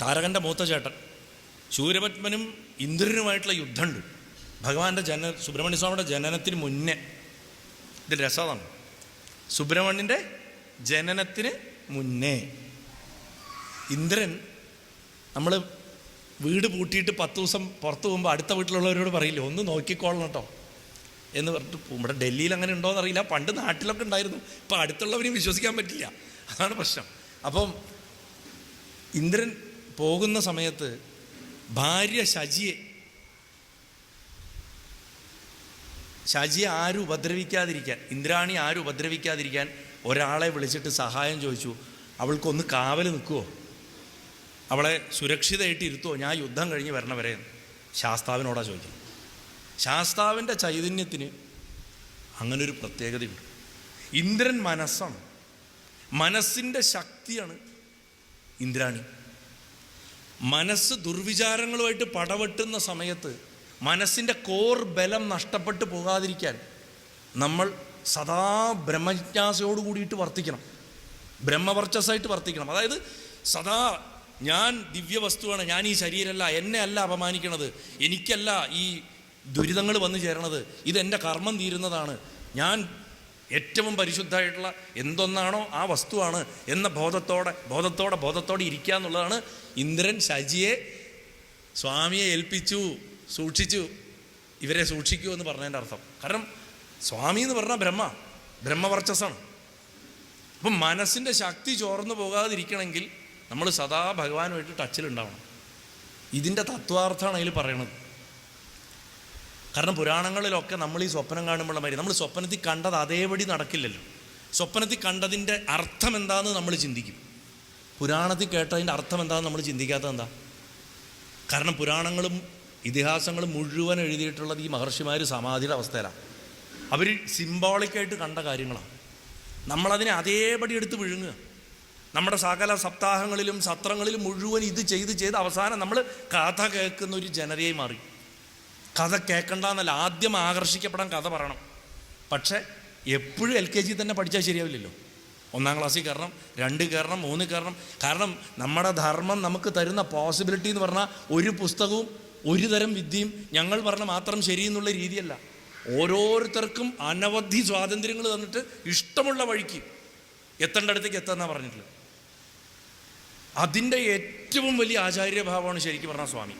താരകൻ്റെ മൂത്ത ചേട്ടൻ. ശൂരപത്മനും ഇന്ദ്രനുമായിട്ടുള്ള യുദ്ധമുണ്ട് ഭഗവാന്റെ സുബ്രഹ്മണ്യ സ്വാമിയുടെ ജനനത്തിന് മുന്നേ. ഇതിൽ രസമാണ്, സുബ്രഹ്മണ്യൻ്റെ ജനനത്തിന് മുന്നേ ഇന്ദ്രൻ, നമ്മൾ വീട് പൂട്ടിയിട്ട് 10 ദിവസം പുറത്ത് പോകുമ്പോൾ അടുത്ത വീട്ടിലുള്ളവരോട് പറയില്ലേ, ഒന്ന് നോക്കിക്കോളണം കേട്ടോ എന്ന് പറഞ്ഞിട്ട് പോകും. ഇവിടെ ഡൽഹിയിൽ അങ്ങനെ ഉണ്ടോയെന്ന് അറിയില്ല, പണ്ട് നാട്ടിലൊക്കെ ഉണ്ടായിരുന്നു. ഇപ്പം അടുത്തുള്ളവരെയും വിശ്വസിക്കാൻ പറ്റില്ല, അതാണ് പ്രശ്നം. അപ്പം ഇന്ദ്രൻ പോകുന്ന സമയത്ത് ഭാര്യ ശചിയെ ആരും ഉപദ്രവിക്കാതിരിക്കാൻ, ഇന്ദ്രാണി ആരും ഉപദ്രവിക്കാതിരിക്കാൻ ഒരാളെ വിളിച്ചിട്ട് സഹായം ചോദിച്ചു. അവൾക്കൊന്ന് കാവൽ നിൽക്കുമോ, അവളെ സുരക്ഷിതമായിട്ട് ഇരുത്തുമോ, ഞാൻ യുദ്ധം കഴിഞ്ഞ് വരണവരെ ശാസ്താവിനോടാ ചോദിക്കും. ശാസ്താവിൻ്റെ ചൈതന്യത്തിന് അങ്ങനൊരു പ്രത്യേകതയുണ്ട്. ഇന്ദ്രൻ മനസ്സാണ്, മനസ്സിൻ്റെ ശക്തിയാണ് ഇന്ദ്രാണി. മനസ്സ് ദുർവിചാരങ്ങളുമായിട്ട് പടവെട്ടുന്ന സമയത്ത് മനസ്സിൻ്റെ കോർ ബലം നഷ്ടപ്പെട്ടു പോകാതിരിക്കാൻ നമ്മൾ സദാ ബ്രഹ്മജിജ്ഞാസയോട് കൂടിയിട്ട് വർത്തിക്കണം, ബ്രഹ്മവർച്ചസ്സായിട്ട് വർത്തിക്കണം. അതായത് സദാ ഞാൻ ദിവ്യവസ്തുവാണ്, ഞാൻ ഈ ശരീരമല്ല, എന്നെ അല്ല അപമാനിക്കണത്, എനിക്കല്ല ഈ ദുരിതങ്ങൾ വന്നു ചേരണത്, ഇതെൻ്റെ കർമ്മം തീരുന്നതാണ്, ഞാൻ ഏറ്റവും പരിശുദ്ധമായിട്ടുള്ള എന്തൊന്നാണോ ആ വസ്തുവാണ് എന്ന ബോധത്തോടെ ഇരിക്കുക എന്നുള്ളതാണ് ഇന്ദ്രൻ ശചിയെ സ്വാമിയെ ഏൽപ്പിച്ചു, സൂക്ഷിച്ചു, ഇവരെ സൂക്ഷിക്കൂ എന്ന് പറഞ്ഞതിൻ്റെ അർത്ഥം. കാരണം സ്വാമി എന്ന് പറഞ്ഞാൽ ബ്രഹ്മവർച്ചസ്സാണ്. അപ്പം മനസ്സിൻ്റെ ശക്തി ചോർന്നു പോകാതിരിക്കണമെങ്കിൽ നമ്മൾ സദാ ഭഗവാനുമായിട്ട് ടച്ചിലുണ്ടാവണം. ഇതിൻ്റെ തത്വാർത്ഥമാണ് അതിൽ പറയണത്. കാരണം പുരാണങ്ങളിലൊക്കെ നമ്മൾ ഈ സ്വപ്നം കാണുമ്പോഴുള്ള മാതിരി നമ്മൾ സ്വപ്നത്തിൽ കണ്ടത് അതേപടി നടക്കില്ലല്ലോ. സ്വപ്നത്തിൽ കണ്ടതിൻ്റെ അർത്ഥം എന്താണെന്ന് നമ്മൾ ചിന്തിക്കും, പുരാണത്തിൽ കേട്ടതിൻ്റെ അർത്ഥം എന്താണെന്ന് നമ്മൾ ചിന്തിക്കാത്തത് എന്താ? കാരണം പുരാണങ്ങളും ഇതിഹാസങ്ങളും മുഴുവൻ എഴുതിയിട്ടുള്ളത് ഈ മഹർഷിമാർ സമാധിയുടെ അവസ്ഥയിലാണ്. അവർ സിംബോളിക്കായിട്ട് കണ്ട കാര്യങ്ങളാണ്. നമ്മളതിനെ അതേപടി എടുത്ത് വിഴുങ്ങുക. നമ്മുടെ സകല സപ്താഹങ്ങളിലും സത്രങ്ങളിലും മുഴുവൻ ഇത് ചെയ്ത് അവസാനം നമ്മൾ കഥ കേൾക്കുന്ന ഒരു ജനതയായി മാറി. കഥ കേൾക്കണ്ടെന്നല്ല, ആദ്യം ആകർഷിക്കപ്പെടാൻ കഥ പറയണം. പക്ഷേ എപ്പോഴും LKG തന്നെ പഠിച്ചാൽ ശരിയാവില്ലല്ലോ. 1-ാം ക്ലാസ്സിൽ കയറണം, 2 കയറണം, 3 കയറണം. കാരണം നമ്മുടെ ധർമ്മം നമുക്ക് തരുന്ന പോസിബിലിറ്റി എന്ന് പറഞ്ഞാൽ ഒരു പുസ്തകവും ഒരു തരം വിദ്യയും ഞങ്ങൾ പറഞ്ഞ മാത്രം ശരിയെന്നുള്ള രീതിയല്ല. ഓരോരുത്തർക്കും അനവധി സ്വാതന്ത്ര്യങ്ങൾ തന്നിട്ട് ഇഷ്ടമുള്ള വഴിക്ക് എത്തേണ്ടടുത്തേക്ക് എത്താന്നാണ് പറഞ്ഞിട്ടുള്ളത്. അതിൻ്റെ ഏറ്റവും വലിയ ആചാര്യഭാവമാണ് ശരിക്കും പറഞ്ഞാൽ സ്വാമി.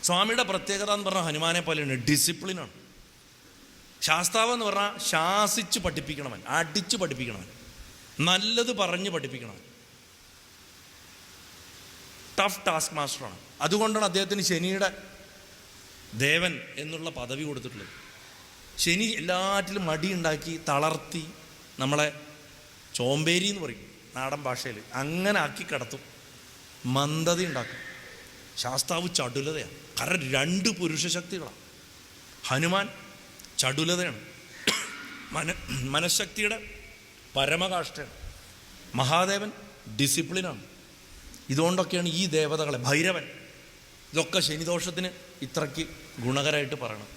സ്വാമിയുടെ പ്രത്യേകത എന്ന് പറഞ്ഞാൽ ഹനുമാനെ പോലെയാണ്, ഡിസിപ്ലിനാണ്. ശാസ്താവ് എന്ന് പറഞ്ഞാൽ ശാസിച്ച് പഠിപ്പിക്കണവൻ, അടിച്ച് പഠിപ്പിക്കണവൻ, നല്ലത് പറഞ്ഞ് പഠിപ്പിക്കണവൻ, ടഫ് ടാസ്ക് മാസ്റ്ററാണ്. അതുകൊണ്ടാണ് അദ്ദേഹത്തിന് ശനിയുടെ ദേവൻ എന്നുള്ള പദവി കൊടുത്തിട്ടുള്ളത്. ശനി എല്ലാറ്റിലും മടിയുണ്ടാക്കി തളർത്തി നമ്മളെ ചോമ്പേരി എന്ന് പറയും നാടൻ ഭാഷയിൽ, അങ്ങനെ ആക്കി കിടത്തും, മന്ദത ഉണ്ടാക്കും. ശാസ്താവ് ചടുലതയാണ്. കാരണം 2 പുരുഷ ശക്തികളാണ്. ഹനുമാൻ ചടുലതയാണ്, മനഃശക്തിയുടെ പരമകാഷ്ഠയാണ്. മഹാദേവൻ ഡിസിപ്ലിനാണ്. ഇതുകൊണ്ടൊക്കെയാണ് ഈ ദേവതകളെ, ഭൈരവൻ, ഇതൊക്കെ ശനിദോഷത്തിന് ഇത്രയ്ക്ക് ഗുണകരമായിട്ട് പറയണം.